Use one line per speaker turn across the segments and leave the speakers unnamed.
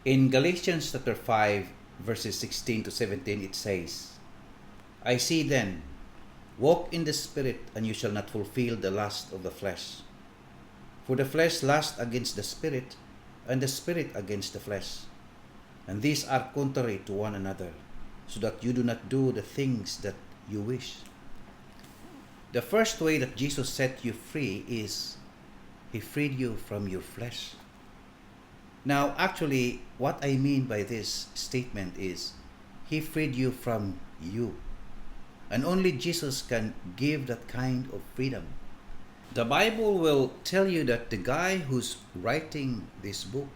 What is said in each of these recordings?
In Galatians chapter 5, verses 16 to 17, it says, I see then, walk in the Spirit, and you shall not fulfill the lust of the flesh. For the flesh lusts against the Spirit, and the Spirit against the flesh. And these are contrary to one another, so that you do not do the things that you wish. The first way that Jesus set you free is He freed you from your flesh. Now, actually, what I mean by this statement is He freed you from you. And only Jesus can give that kind of freedom. The Bible will tell you that the guy who's writing this book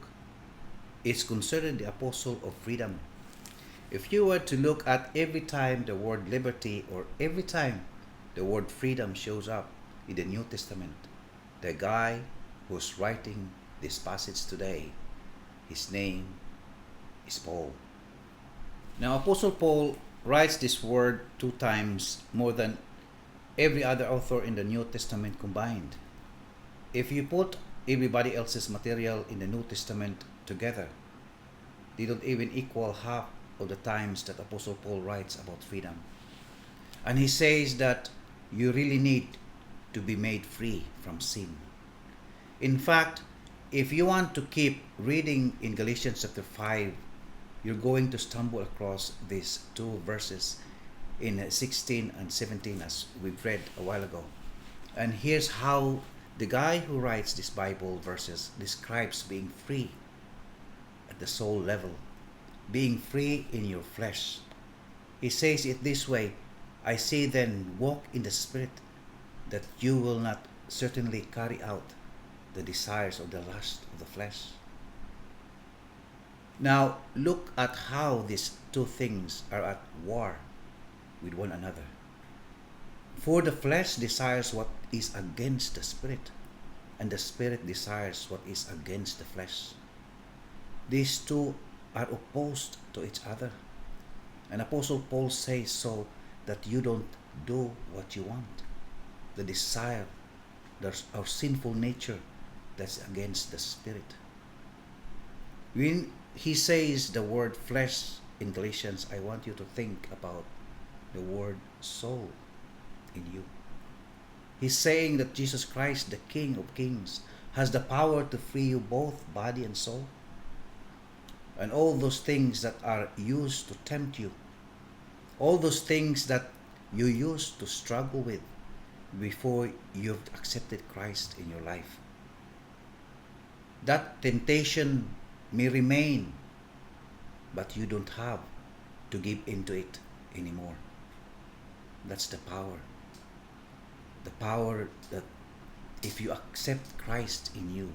is considered the apostle of freedom. If you were to look at every time the word liberty or every time the word freedom shows up in the New Testament, the guy who's writing this passage today, his name is Paul. Now, Apostle Paul writes this word 2 times more than every other author in the New Testament combined. If you put everybody else's material in the New Testament together, they don't even equal half of the times that Apostle Paul writes about freedom. And he says that you really need to be made free from sin. In fact, if you want to keep reading in Galatians chapter 5, you're going to stumble across these 2 verses in 16 and 17 as we've read a while ago. And here's how the guy who writes these Bible verses describes being free at the soul level, being free in your flesh. He says it this way, I say then, walk in the Spirit, that you will not certainly carry out the desires of the lust of the flesh. Now, look at how these 2 things are at war with one another. For the flesh desires what is against the Spirit, and the Spirit desires what is against the flesh. These 2 are opposed to each other. And Apostle Paul says so that you don't do what you want. The desire, there's our sinful nature that's against the Spirit. When he says the word flesh in Galatians, I want you to think about the word soul in you. He's saying that Jesus Christ, the King of Kings, has the power to free you both body and soul. And all those things that are used to tempt you, all those things that you used to struggle with before you've accepted Christ in your life. That temptation may remain, but you don't have to give into it anymore. That's the power. The power that if you accept Christ in you,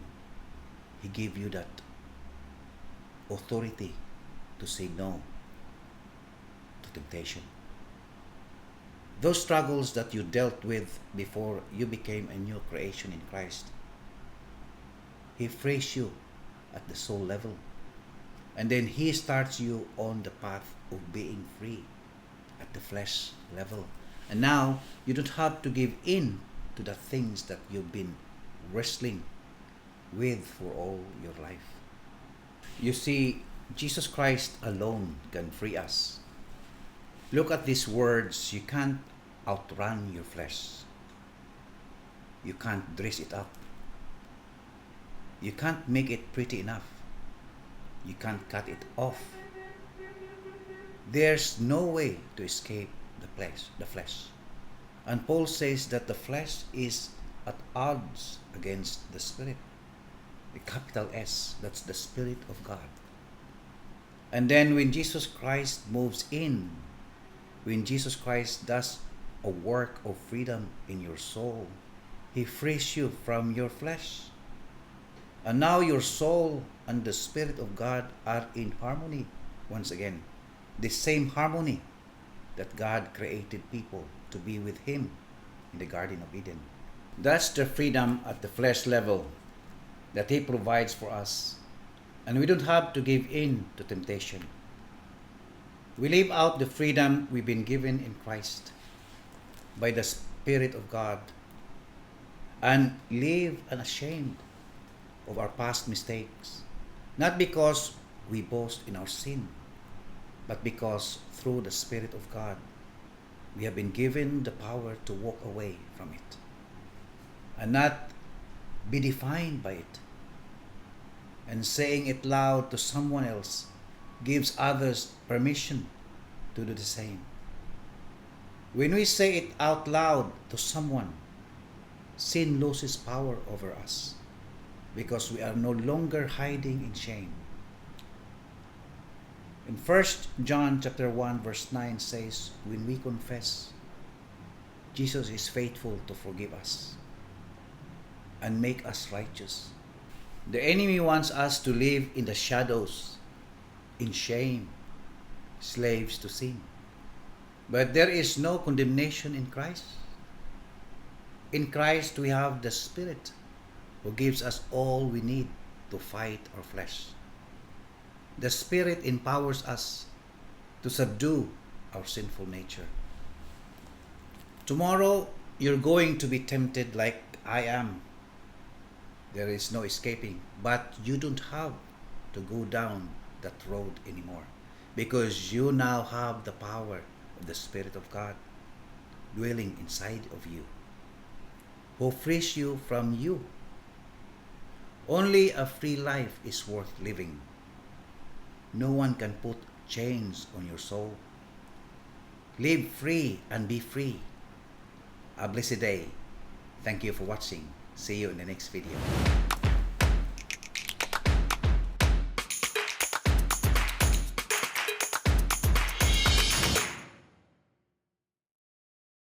He gives you that authority to say no to temptation. Those struggles that you dealt with before you became a new creation in Christ, He frees you at the soul level. And then He starts you on the path of being free at the flesh level. And now you don't have to give in to the things that you've been wrestling with for all your life. You see, Jesus Christ alone can free us. Look at these words. You can't outrun your flesh. You can't dress it up. You can't make it pretty enough. You can't cut it off. There's no way to escape the flesh. And Paul says that the flesh is at odds against the Spirit. The capital S, that's the Spirit of God. And then when Jesus Christ moves in, when Jesus Christ does a work of freedom in your soul, He frees you from your flesh. And now your soul and the Spirit of God are in harmony once again. The same harmony that God created people to be with Him in the Garden of Eden. That's the freedom at the flesh level that He provides for us. And we don't have to give in to temptation. We live out the freedom we've been given in Christ by the Spirit of God and live unashamed of our past mistakes. Not because we boast in our sin, but because through the Spirit of God, we have been given the power to walk away from it and not be defined by it. And saying it loud to someone else gives others permission to do the same. When we say it out loud to someone, sin loses power over us because we are no longer hiding in shame. In 1 John chapter 1 verse 9 says, when we confess, Jesus is faithful to forgive us and make us righteous. The enemy wants us to live in the shadows, in shame, slaves to sin. But there is no condemnation in Christ. In Christ we have the Spirit who gives us all we need to fight our flesh. The Spirit empowers us to subdue our sinful nature. Tomorrow you're going to be tempted like I am. There is no escaping, but you don't have to go down that road anymore because you now have the power of the Spirit of God dwelling inside of you, who frees you from you. Only a free life is worth living. No one can put chains on your soul. Live free and be free. A blessed day. Thank you for watching. See you in the next video.